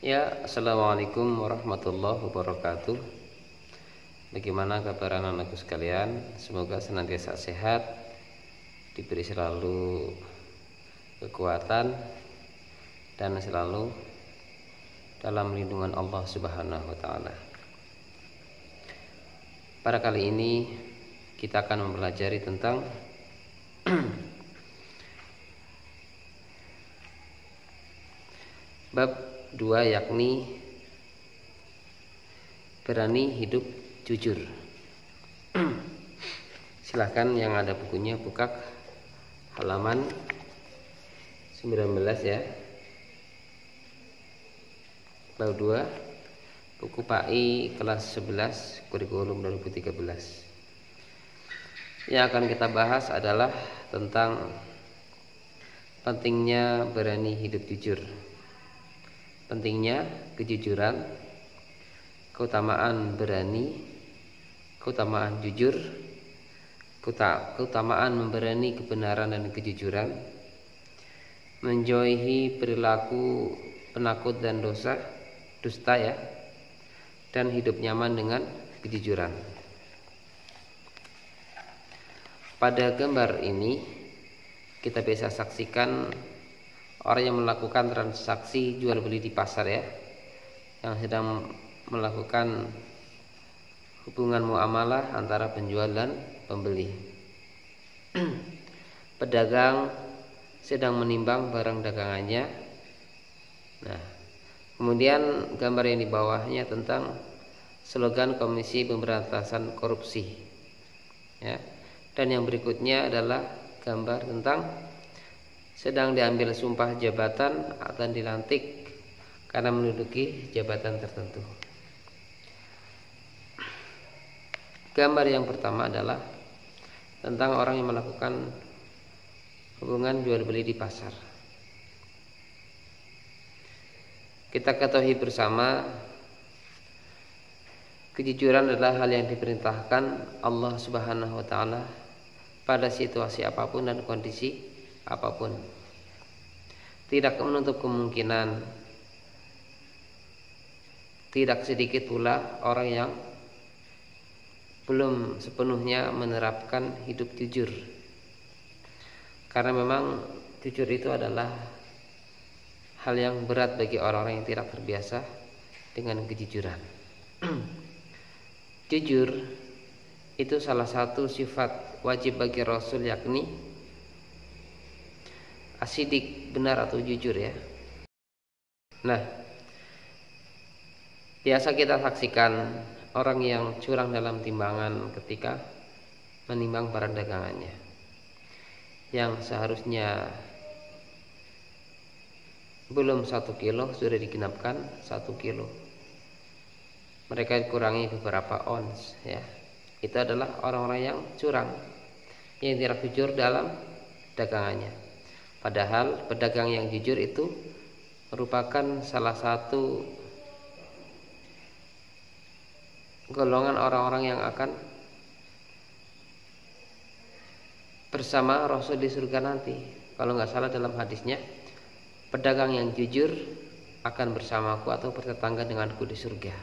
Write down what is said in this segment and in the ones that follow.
Ya, assalamualaikum warahmatullahi wabarakatuh. Bagaimana kabar anak-anakku sekalian? Semoga senantiasa sehat, diberi selalu kekuatan, dan selalu dalam lindungan Allah Subhanahu wa Ta'ala. Pada kali ini kita akan mempelajari tentang bab 2, yakni berani hidup jujur. Silahkan yang ada bukunya buka halaman 19 ya. Bab 2, buku PAI kelas 11 kurikulum 2013. Yang akan kita bahas adalah tentang pentingnya berani hidup jujur. Pentingnya kejujuran, keutamaan berani, keutamaan jujur, keutamaan memberani kebenaran dan kejujuran, menjauhi perilaku penakut dan dusta ya, dan hidup nyaman dengan kejujuran. Pada gambar ini kita bisa saksikan orang yang melakukan transaksi jual beli di pasar ya, yang sedang melakukan hubungan muamalah antara penjual dan pembeli. Pedagang sedang menimbang barang dagangannya. Nah, kemudian gambar yang di bawahnya tentang slogan Komisi Pemberantasan Korupsi ya. Dan yang berikutnya adalah gambar tentang sedang diambil sumpah jabatan akan dilantik karena menduduki jabatan tertentu. Gambar yang pertama adalah tentang orang yang melakukan hubungan jual beli di pasar. Kita ketahui bersama, kejujuran adalah hal yang diperintahkan Allah Subhanahu wa Ta'ala pada situasi apapun dan kondisi apapun. Tidak menutup kemungkinan tidak sedikit pula orang yang belum sepenuhnya menerapkan hidup jujur, karena memang jujur itu adalah hal yang berat bagi orang-orang yang tidak terbiasa dengan kejujuran. Jujur itu salah satu sifat wajib bagi Rasul, yakni asidik, benar atau jujur ya. Nah, biasa kita saksikan orang yang curang dalam timbangan ketika menimbang barang dagangannya, yang seharusnya belum 1 kilo sudah digenapkan 1 kilo. Mereka kurangi beberapa ons ya. Itu adalah orang-orang yang curang, yang tidak jujur dalam dagangannya. Padahal pedagang yang jujur itu merupakan salah satu golongan orang-orang yang akan bersama Rasul di surga nanti. Kalau nggak salah dalam hadisnya, pedagang yang jujur akan bersamaku atau bertetangga denganku di surga.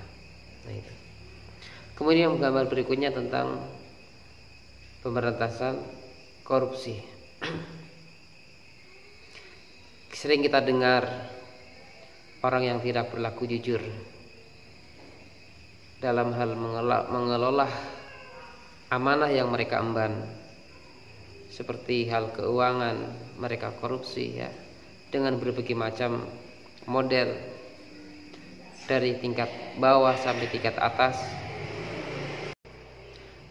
Nah itu. Kemudian gambar berikutnya tentang pemberantasan korupsi. Sering kita dengar orang yang tidak berlaku jujur dalam hal mengelola amanah yang mereka emban, seperti hal keuangan, mereka korupsi ya, dengan berbagai macam model, dari tingkat bawah sampai tingkat atas,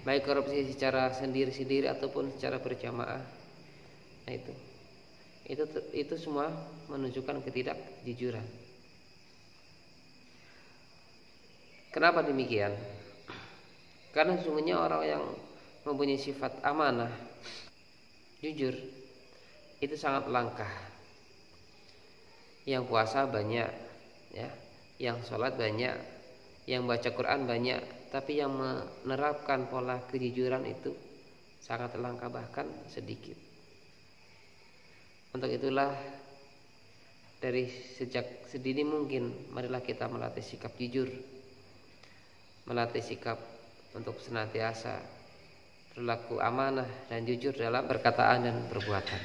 baik korupsi secara sendiri-sendiri ataupun secara berjamaah. Nah itu semua menunjukkan ketidakjujuran. Kenapa demikian? Karena sesungguhnya orang yang mempunyai sifat amanah, jujur, itu sangat langka. Yang puasa banyak ya, yang sholat banyak, yang baca Quran banyak, tapi yang menerapkan pola kejujuran itu sangat langka, bahkan sedikit. Untuk itulah dari sejak sedini mungkin marilah kita melatih sikap jujur, melatih sikap untuk senantiasa berlaku amanah dan jujur dalam perkataan dan perbuatan.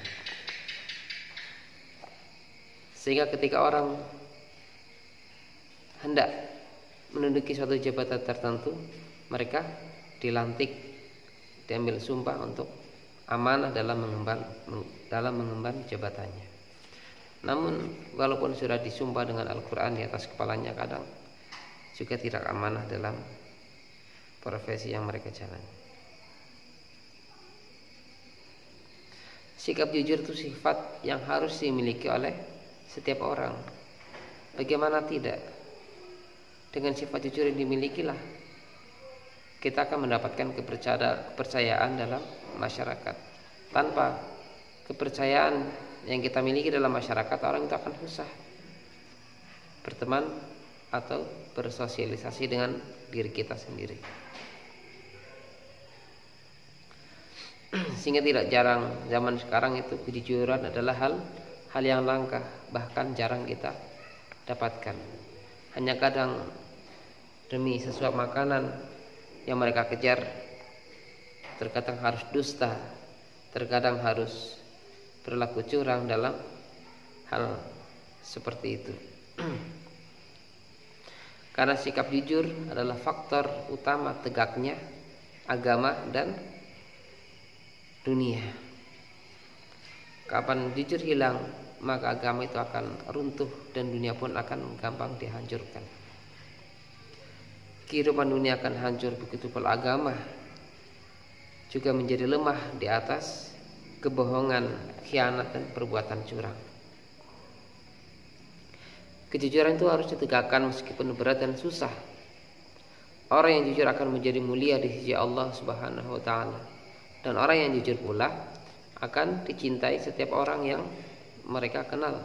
Sehingga ketika orang hendak menduduki suatu jabatan tertentu, mereka dilantik, diambil sumpah untuk amanah dalam mengemban jabatannya. Namun walaupun sudah disumpah dengan Al-Quran di atas kepalanya, kadang juga tidak amanah dalam profesi yang mereka jalani. Sikap jujur itu sifat yang harus dimiliki oleh setiap orang. Bagaimana tidak? Dengan sifat jujur yang dimilikilah kita akan mendapatkan kepercayaan dalam masyarakat. Tanpa kepercayaan yang kita miliki dalam masyarakat, orang itu akan susah berteman atau bersosialisasi dengan diri kita sendiri. Sehingga tidak jarang zaman sekarang itu kejujuran adalah hal yang langka, bahkan jarang kita dapatkan. Hanya kadang demi sesuap makanan yang mereka kejar, terkadang harus dusta, terkadang harus berlaku curang dalam hal seperti itu. Karena sikap jujur adalah faktor utama tegaknya agama dan dunia. Kapan jujur hilang, maka agama itu akan runtuh dan dunia pun akan gampang dihancurkan. Kehidupan dunia akan hancur, begitu pula agama juga menjadi lemah di atas kebohongan, khianat dan perbuatan curang. Kejujuran itu harus ditegakkan meskipun berat dan susah. Orang yang jujur akan menjadi mulia di sisi Allah Subhanahu wa taala. Dan orang yang jujur pula akan dicintai setiap orang yang mereka kenal.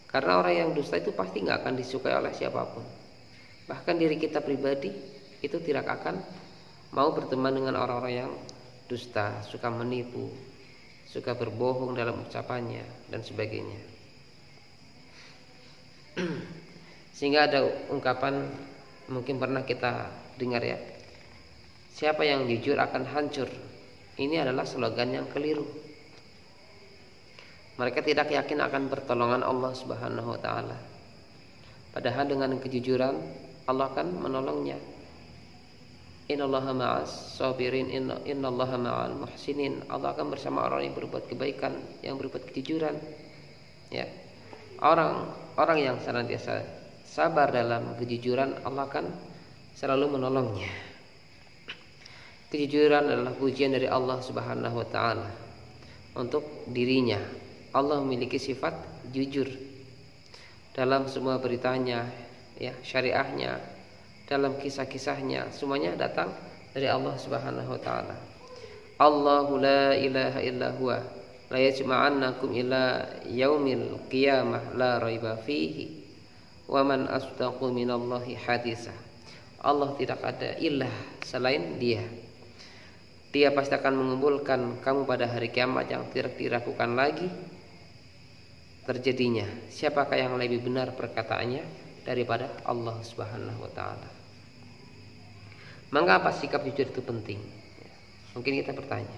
Karena orang yang dusta itu pasti nggak akan disukai oleh siapapun. Bahkan diri kita pribadi itu tidak akan mau berteman dengan orang-orang yang dusta, suka menipu, suka berbohong dalam ucapannya dan sebagainya. Sehingga ada ungkapan, mungkin pernah kita dengar ya, siapa yang jujur akan hancur. Ini adalah slogan yang keliru. Mereka tidak yakin akan pertolongan Allah Subhanahu wa taala. Padahal dengan kejujuran Allah akan menolongnya. Innallaha ma'as sabirin, innallaha ma'al muhsinin. Allah akan bersama orang yang berbuat kebaikan, yang berbuat kejujuran. Ya. Orang yang senantiasa sabar dalam kejujuran, Allah akan selalu menolongnya. Kejujuran adalah pujian dari Allah Subhanahu wa taala untuk dirinya. Allah memiliki sifat jujur dalam semua beritanya, ya, syariahnya, dalam kisah-kisahnya, semuanya datang dari Allah Subhanahu wa taala. Allahu la ilaha illa huwa la yajma'annakum ila yaumil qiyamah la raiba fihi wa man asdaqu minallahi haditsa. Allah tidak ada ilah selain Dia. Dia pasti akan mengumpulkan kamu pada hari kiamat yang tidak diragukan lagi terjadinya. Siapakah yang lebih benar perkataannya daripada Allah Subhanahu wa taala? Mengapa sikap jujur itu penting? Mungkin kita bertanya,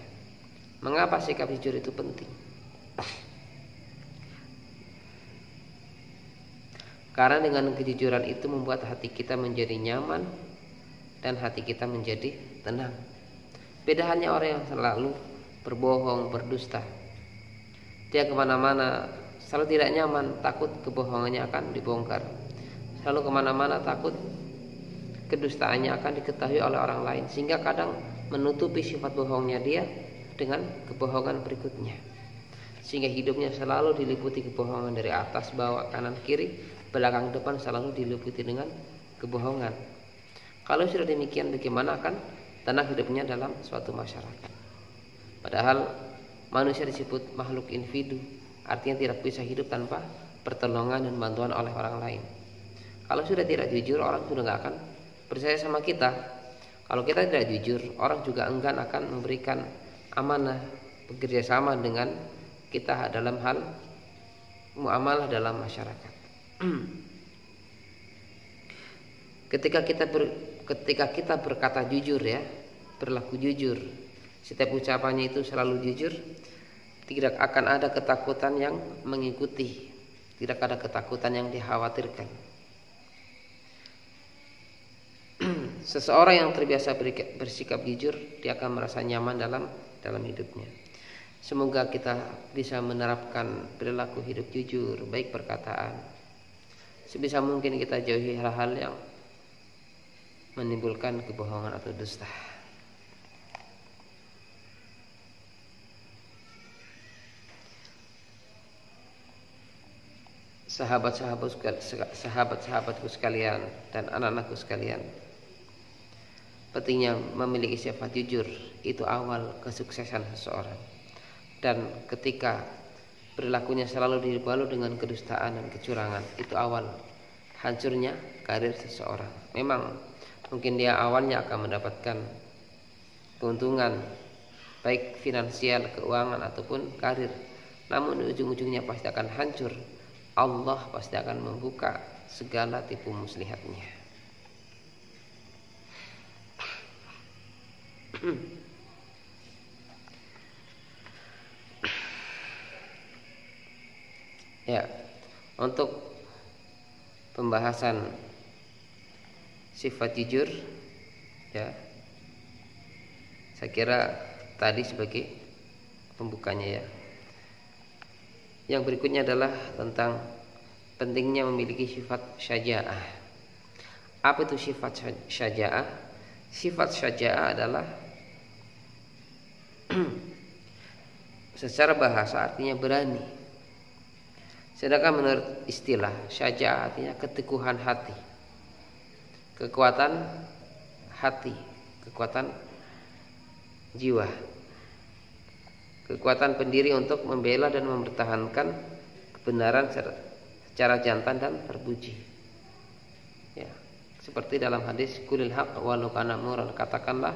mengapa sikap jujur itu penting? Karena dengan kejujuran itu membuat hati kita menjadi nyaman dan hati kita menjadi tenang. Beda halnya orang yang selalu berbohong, berdusta. Dia kemana-mana selalu tidak nyaman, takut kebohongannya akan dibongkar. Selalu kemana-mana takut kedustaannya akan diketahui oleh orang lain, sehingga kadang menutupi sifat bohongnya dia dengan kebohongan berikutnya, sehingga hidupnya selalu diliputi kebohongan dari atas, bawah, kanan, kiri, belakang, depan, selalu diliputi dengan kebohongan. Kalau sudah demikian, bagaimana akan tenang hidupnya dalam suatu masyarakat? Padahal manusia disebut makhluk individu, artinya tidak bisa hidup tanpa pertolongan dan bantuan oleh orang lain. Kalau sudah tidak jujur, orang sudah nggak akan percaya sama kita. Kalau kita tidak jujur, orang juga enggan akan memberikan amanah, bekerja sama dengan kita dalam hal muamalah dalam masyarakat. Ketika kita berkata jujur ya, berlaku jujur, setiap ucapannya itu selalu jujur, tidak akan ada ketakutan yang mengikuti, tidak ada ketakutan yang dikhawatirkan. Seseorang yang terbiasa bersikap jujur, dia akan merasa nyaman dalam hidupnya. Semoga kita bisa menerapkan perilaku hidup jujur, baik perkataan. Sebisa mungkin kita jauhi hal-hal yang menimbulkan kebohongan atau dusta. Sahabat-sahabatku sekalian dan anak-anakku sekalian, pentingnya memiliki sifat jujur itu awal kesuksesan seseorang. Dan ketika perilakunya selalu dibalut dengan kedustaan dan kecurangan, itu awal hancurnya karir seseorang. Memang mungkin dia awalnya akan mendapatkan keuntungan baik finansial, keuangan ataupun karir, namun ujung-ujungnya pasti akan hancur. Allah pasti akan membuka segala tipu muslihatnya. Ya, untuk pembahasan sifat jujur ya, saya kira tadi sebagai pembukanya ya. Yang berikutnya adalah tentang pentingnya memiliki sifat syaja'ah. Apa itu sifat syaja'ah? Sifat syaja'ah adalah secara bahasa artinya berani. Sedangkan menurut istilah syaja'ah artinya keteguhan hati, kekuatan hati, kekuatan jiwa, kekuatan pendiri untuk membela dan mempertahankan kebenaran secara jantan dan terpuji. Ya, seperti dalam hadis qulil haq walau kana muran, katakanlah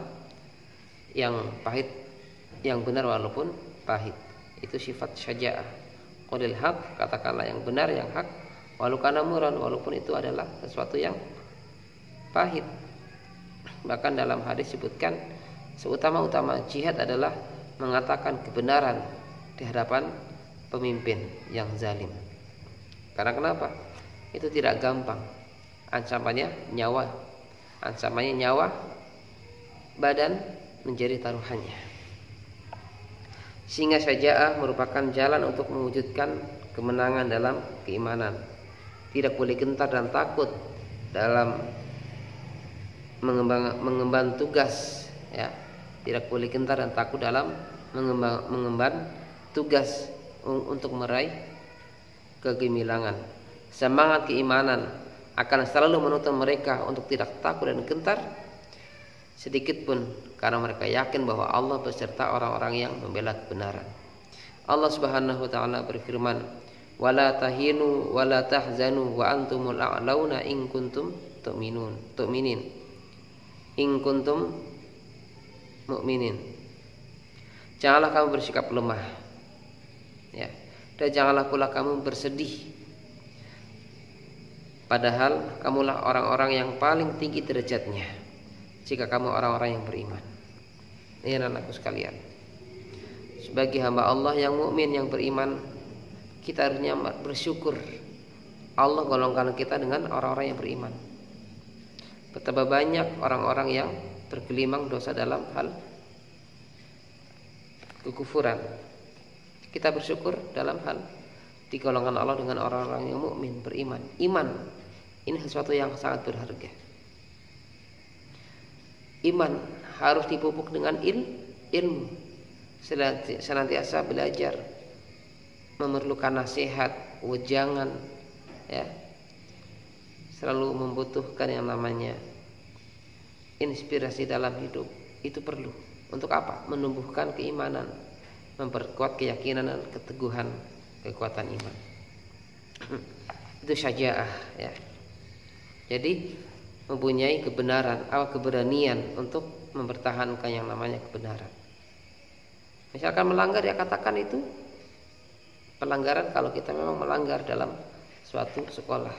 yang pahit yang benar walaupun pahit. Itu sifat syaja'ah. Qulil haq, katakanlah yang benar yang hak walau kana muran, walaupun itu adalah sesuatu yang pahit. Bahkan dalam hadis sebutkan seutama-utama jihad adalah mengatakan kebenaran di hadapan pemimpin yang zalim. Karena kenapa? Itu tidak gampang. Ancamannya nyawa. Ancamannya nyawa, badan menjadi taruhannya. Sehingga syaja'ah merupakan jalan untuk mewujudkan kemenangan dalam keimanan. Tidak boleh gentar dan takut dalam mengemban tugas ya. Tidak boleh gentar dan takut dalam mengemban tugas untuk meraih kegemilangan. Semangat keimanan akan selalu menuntun mereka untuk tidak takut dan gentar sedikit pun, karena mereka yakin bahwa Allah beserta orang-orang yang membela kebenaran. Allah Subhanahu wa taala berfirman, "Wala tahinu wala tahzanu wa antumul a'launa in kuntum tu'minin." In kuntum mu'minin. Janganlah kamu bersikap lemah. Ya. Dan janganlah pula kamu bersedih. Padahal kamulah orang-orang yang paling tinggi derajatnya jika kamu orang-orang yang beriman. Ini anak-anakku sekalian. Sebagai hamba Allah yang mukmin yang beriman, kita harusnya bersyukur Allah golongkan kita dengan orang-orang yang beriman. Betapa banyak orang-orang yang bergelimang dosa dalam hal kekufuran. Kita bersyukur dalam hal digolongkan Allah dengan orang-orang yang mukmin beriman. Iman ini sesuatu yang sangat berharga. Iman harus dipupuk dengan ilmu. Senantiasa belajar, memerlukan nasihat, wejangan, ya. Selalu membutuhkan yang namanya inspirasi dalam hidup. Itu perlu. Untuk apa? Menumbuhkan keimanan, memperkuat keyakinan dan keteguhan kekuatan iman. Itu syaja'ah ya. Jadi mempunyai kebenaran, keberanian untuk mempertahankan yang namanya kebenaran. Misalkan melanggar, ya katakan itu pelanggaran kalau kita memang melanggar dalam suatu sekolah.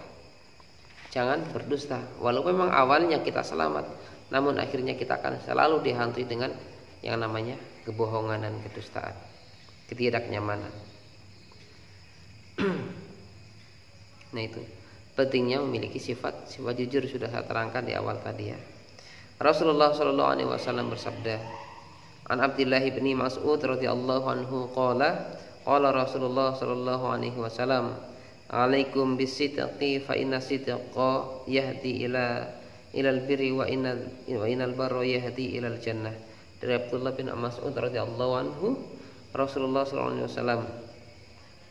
Jangan berdusta. Walaupun memang awalnya kita selamat, namun akhirnya kita akan selalu dihantui dengan yang namanya kebohongan dan kedustaan, ketidaknyamanan. Nah, itu pentingnya memiliki sifat jujur, sudah saya terangkan di awal tadi ya. Rasulullah sallallahu alaihi wasallam bersabda, An Abdullah bin Mas'ud radhiyallahu anhu qala Rasulullah sallallahu alaihi wasallam, alaikum bisidqi fa inna sidqa yahdi ilal birri wa innal barra yahdi ilal jannah. Dari Abdullah bin Mas'ud radhiyallahu anhu, Rasulullah sallallahu alaihi wasallam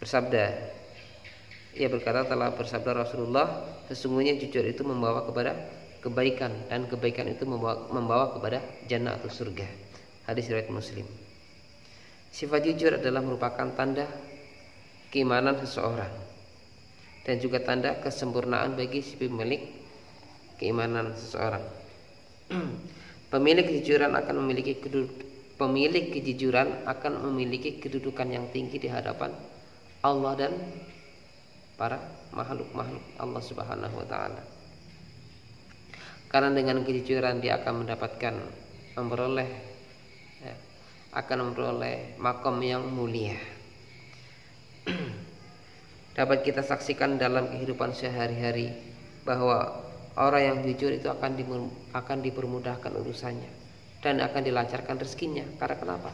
bersabda, ia berkata, telah bersabda Rasulullah, sesungguhnya jujur itu membawa kepada kebaikan, dan kebaikan itu membawa kepada jannah atau surga. Hadis riwayat Muslim. Sifat jujur adalah merupakan tanda keimanan seseorang dan juga tanda kesempurnaan bagi si pemilik keimanan seseorang. Pemilik kejujuran akan memiliki kedudukan yang tinggi di hadapan Allah dan para makhluk-makhluk Allah Subhanahu wa taala. Karena dengan kejujuran dia akan memperoleh makom yang mulia. Dapat kita saksikan dalam kehidupan sehari-hari bahwa orang yang jujur itu akan dipermudahkan urusannya dan akan dilancarkan rezekinya. Karena kenapa?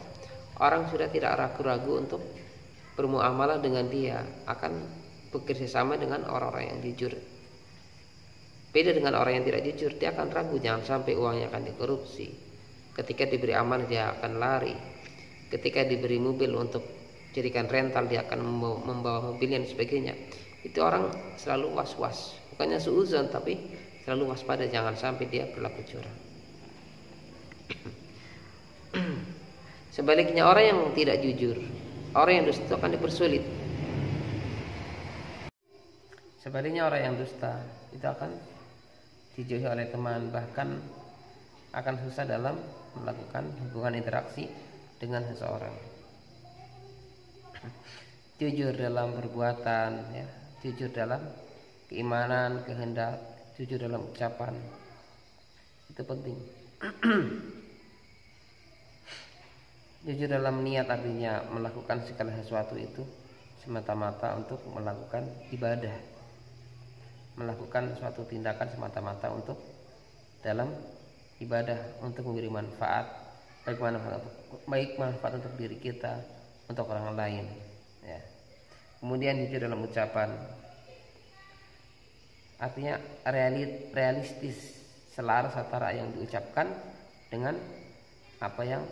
Orang sudah tidak ragu-ragu untuk bermuamalah dengan dia, akan bekerja sama dengan orang-orang yang jujur. Beda dengan orang yang tidak jujur, dia akan ragu, jangan sampai uangnya akan dikorupsi. Ketika diberi amanah dia akan lari. Ketika diberi mobil untuk jadikan rental dia akan membawa mobil dan sebagainya. Itu orang selalu was-was, bukannya suudzon tapi selalu waspada, jangan sampai dia berlaku curang. Sebaliknya orang yang tidak jujur, orang yang dusta itu akan dipersulit. Sebaliknya orang yang dusta itu akan dijauhi oleh teman, bahkan akan susah dalam melakukan hubungan interaksi dengan seseorang. Jujur dalam perbuatan ya, jujur dalam keimanan, kehendak, jujur dalam ucapan, itu penting. Jujur dalam niat artinya melakukan segala sesuatu itu semata-mata untuk melakukan ibadah, melakukan suatu tindakan semata-mata untuk dalam ibadah, untuk memberi manfaat, baik manfaat untuk diri kita, untuk orang lain ya. Kemudian jujur dalam ucapan artinya realistis, selaras antara yang diucapkan dengan apa yang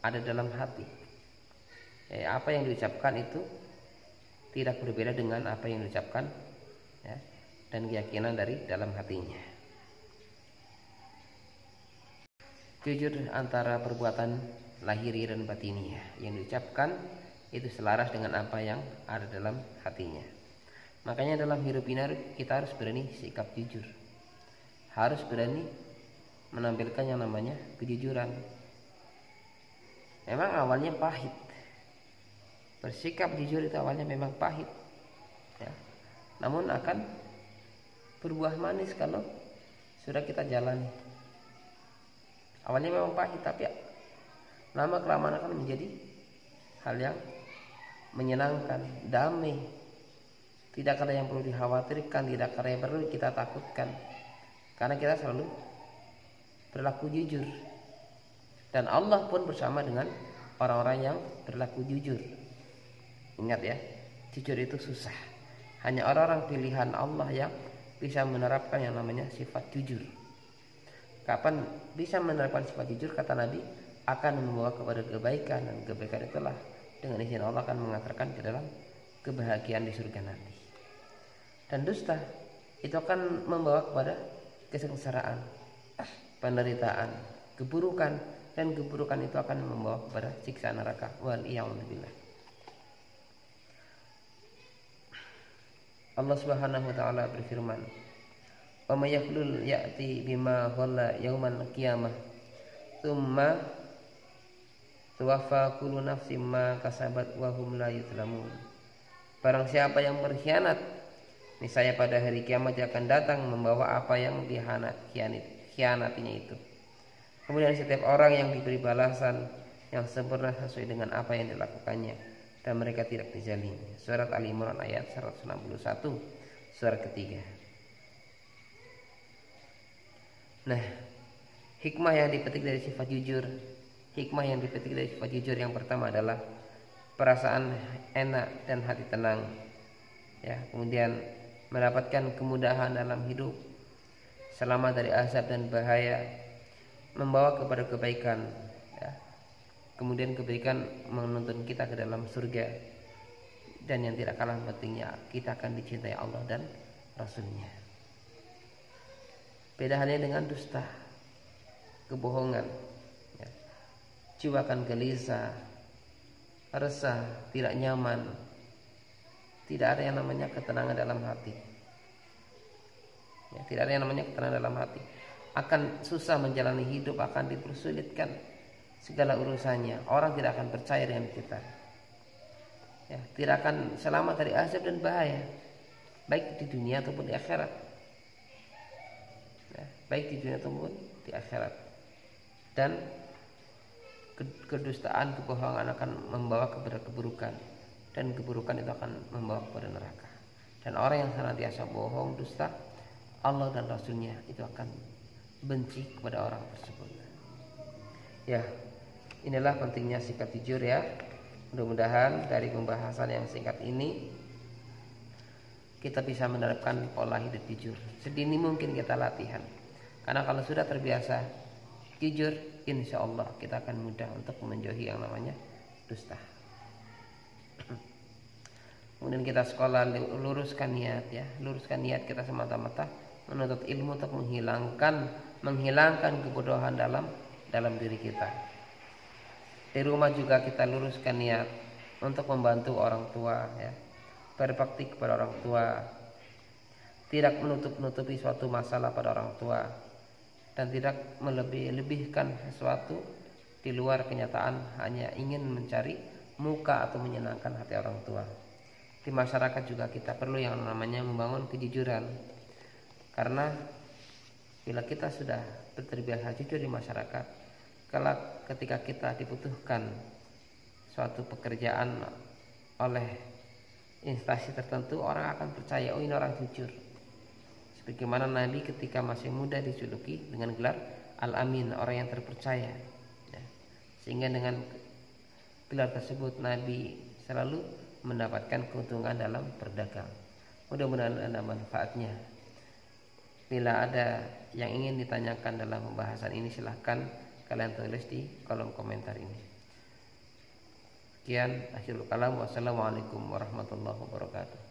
ada dalam hati. Apa yang diucapkan itu tidak berbeda dengan apa yang diucapkan ya, dan keyakinan dari dalam hatinya. Jujur antara perbuatan lahiri dan batiniah, yang diucapkan itu selaras dengan apa yang ada dalam hatinya. Makanya dalam hidup ini kita harus berani sikap jujur, harus berani menampilkan yang namanya kejujuran. Memang awalnya pahit, bersikap jujur itu awalnya memang pahit ya, namun akan berbuah manis kalau sudah kita jalani. Awalnya memang pahit, tapi lama kelamaan akan menjadi hal yang menyenangkan, damai. Tidak ada yang perlu dikhawatirkan, tidak ada yang perlu kita takutkan, karena kita selalu berlaku jujur. Dan Allah pun bersama dengan orang-orang yang berlaku jujur. Ingat ya, jujur itu susah. Hanya orang-orang pilihan Allah yang bisa menerapkan yang namanya sifat jujur. Kapan bisa menerapkan sifat jujur, kata Nabi, akan membawa kepada kebaikan, dan kebaikan itulah dengan izin Allah akan mengantarkan ke dalam kebahagiaan di surga nanti. Dan dusta itu akan membawa kepada kesengsaraan, penderitaan, keburukan, dan keburukan itu akan membawa kepada siksa neraka. Waliyahumillah. Allah Subhanahu wa taala berfirman, "Wa may yakhlul ya'ti bima khalla yaumal qiyamah, tsumma tuwaffa kullu nafsin ma kasabat wa hum la yuzlamun." Barang siapa yang berkhianat, niscaya pada hari kiamat dia akan datang membawa apa yang dikhianatinya itu. Kemudian setiap orang yang diberi balasan yang sempurna sesuai dengan apa yang dilakukannya, dan mereka tidak dizalimi. Surat Ali Imran ayat 161, surat ketiga. Nah, hikmah yang dipetik dari sifat jujur. Hikmah yang dipetik dari sifat jujur yang pertama adalah perasaan enak dan hati tenang. Ya, kemudian mendapatkan kemudahan dalam hidup, selamat dari azab dan bahaya, membawa kepada kebaikan. Ya. Kemudian kebaikan menuntun kita ke dalam surga, dan yang tidak kalah pentingnya kita akan dicintai Allah dan Rasulnya. Beda halnya dengan dusta, kebohongan. Ya. Jiwa akan gelisah, resah, tidak nyaman. Tidak ada yang namanya ketenangan dalam hati. Ya, tidak ada yang namanya ketenangan dalam hati. Akan susah menjalani hidup, akan dipersulitkan segala urusannya. Orang tidak akan percaya dengan kita. Ya, tidak akan selamat dari azab dan bahaya, baik di dunia ataupun di akhirat. Ya, baik di dunia ataupun di akhirat. Dan kedustaan, kebohongan akan membawa kepada keburukan, dan keburukan itu akan membawa kepada neraka. Dan orang yang senantiasa bohong, dusta, Allah dan Rasulnya itu akan benci kepada orang tersebut. Ya, inilah pentingnya sikap jujur ya. Mudah-mudahan dari pembahasan yang singkat ini kita bisa menerapkan pola hidup jujur. Sedini mungkin kita latihan. Karena kalau sudah terbiasa jujur, insya Allah kita akan mudah untuk menjauhi yang namanya dusta. Kemudian kita sekolah, luruskan niat ya, luruskan niat kita semata-mata menuntut ilmu untuk menghilangkan kebodohan dalam diri kita. Di rumah juga kita luruskan niat untuk membantu orang tua ya, berbakti kepada orang tua, tidak menutup-nutupi suatu masalah pada orang tua, dan tidak melebih-lebihkan sesuatu di luar kenyataan hanya ingin mencari muka atau menyenangkan hati orang tua. Di masyarakat juga kita perlu yang namanya membangun kejujuran, karena bila kita sudah terbiasa jujur di masyarakat, kelak ketika kita dibutuhkan suatu pekerjaan oleh instansi tertentu, orang akan percaya, oh ini orang jujur. Sebagaimana Nabi ketika masih muda dijuluki dengan gelar Al-Amin, orang yang terpercaya ya. Sehingga dengan gelar tersebut Nabi selalu mendapatkan keuntungan dalam berdagang. Mudah-mudahan ada manfaatnya. Bila ada yang ingin ditanyakan dalam pembahasan ini, silahkan kalian tulis di kolom komentar ini. Sekian, akhirul kalam. Wassalamualaikum warahmatullahi wabarakatuh.